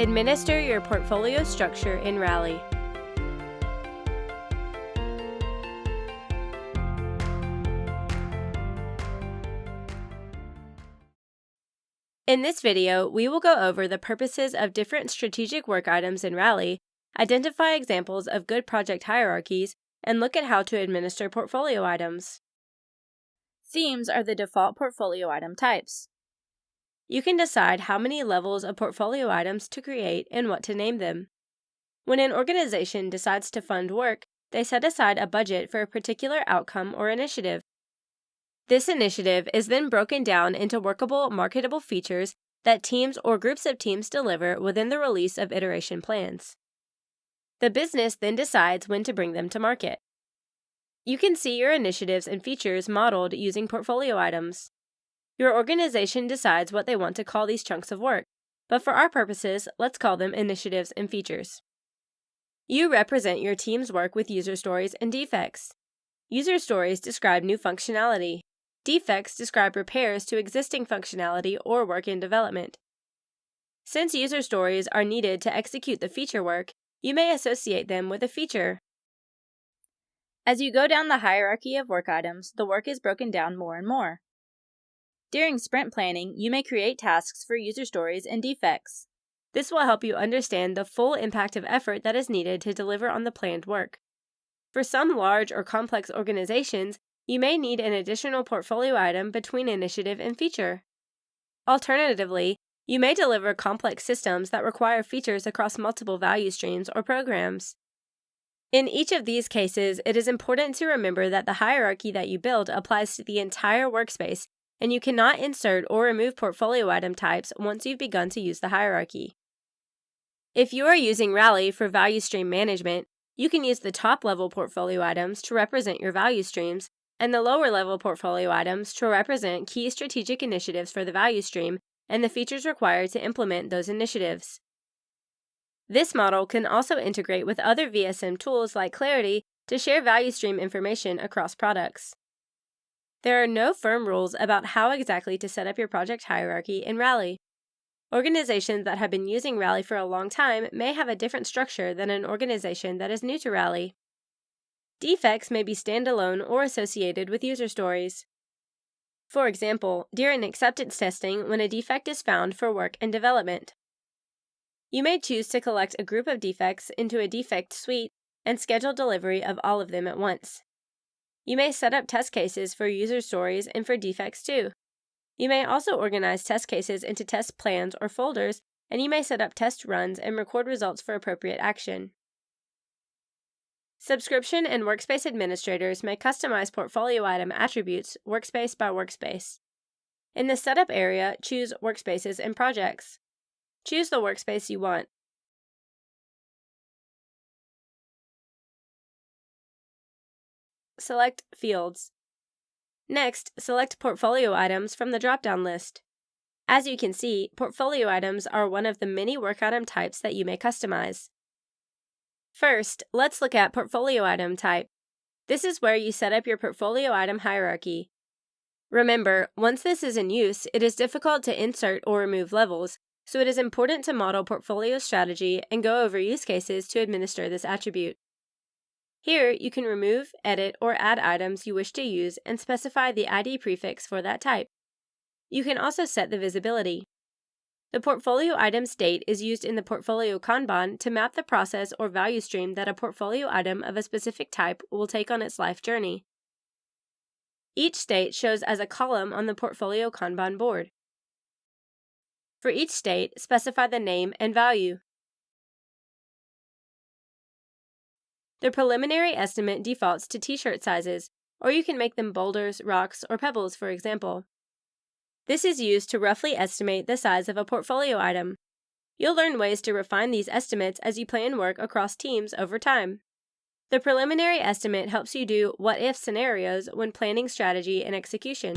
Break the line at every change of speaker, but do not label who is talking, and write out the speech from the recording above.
Administer your portfolio structure in Rally. In this video, we will go over the purposes of different strategic work items in Rally, identify examples of good project hierarchies, and look at how to administer portfolio items.
Themes are the default portfolio item types.
You can decide how many levels of portfolio items to create and what to name them. When an organization decides to fund work, they set aside a budget for a particular outcome or initiative. This initiative is then broken down into workable, marketable features that teams or groups of teams deliver within the release of iteration plans. The business then decides when to bring them to market. You can see your initiatives and features modeled using portfolio items. Your organization decides what they want to call these chunks of work, but for our purposes, let's call them initiatives and features. You represent your team's work with user stories and defects. User stories describe new functionality. Defects describe repairs to existing functionality or work in development. Since user stories are needed to execute the feature work, you may associate them with a feature.
As you go down the hierarchy of work items, the work is broken down more and more. During sprint planning, you may create tasks for user stories and defects.
This will help you understand the full impact of effort that is needed to deliver on the planned work. For some large or complex organizations, you may need an additional portfolio item between initiative and feature. Alternatively, you may deliver complex systems that require features across multiple value streams or programs. In each of these cases, it is important to remember that the hierarchy that you build applies to the entire workspace, and you cannot insert or remove portfolio item types once you've begun to use the hierarchy. If you are using Rally for value stream management, you can use the top-level portfolio items to represent your value streams and the lower-level portfolio items to represent key strategic initiatives for the value stream and the features required to implement those initiatives. This model can also integrate with other VSM tools like Clarity to share value stream information across products. There are no firm rules about how exactly to set up your project hierarchy in Rally. Organizations that have been using Rally for a long time may have a different structure than an organization that is new to Rally. Defects may be standalone or associated with user stories. For example, during acceptance testing when a defect is found for work and development. You may choose to collect a group of defects into a defect suite and schedule delivery of all of them at once. You may set up test cases for user stories and for defects too. You may also organize test cases into test plans or folders, and you may set up test runs and record results for appropriate action. Subscription and workspace administrators may customize portfolio item attributes workspace by workspace. In the Setup area, choose Workspaces and Projects. Choose the workspace you want. Select Fields. Next, select Portfolio Items from the drop-down list. As you can see, portfolio items are one of the many work item types that you may customize. First, let's look at Portfolio Item Type. This is where you set up your portfolio item hierarchy. Remember, once this is in use, it is difficult to insert or remove levels, so it is important to model portfolio strategy and go over use cases to administer this attribute. Here, you can remove, edit, or add items you wish to use and specify the ID prefix for that type. You can also set the visibility. The portfolio item state is used in the portfolio Kanban to map the process or value stream that a portfolio item of a specific type will take on its life journey. Each state shows as a column on the portfolio Kanban board. For each state, specify the name and value. The preliminary estimate defaults to t-shirt sizes, or you can make them boulders, rocks, or pebbles, for example. This is used to roughly estimate the size of a portfolio item. You'll learn ways to refine these estimates as you plan work across teams over time. The preliminary estimate helps you do what-if scenarios when planning strategy and execution.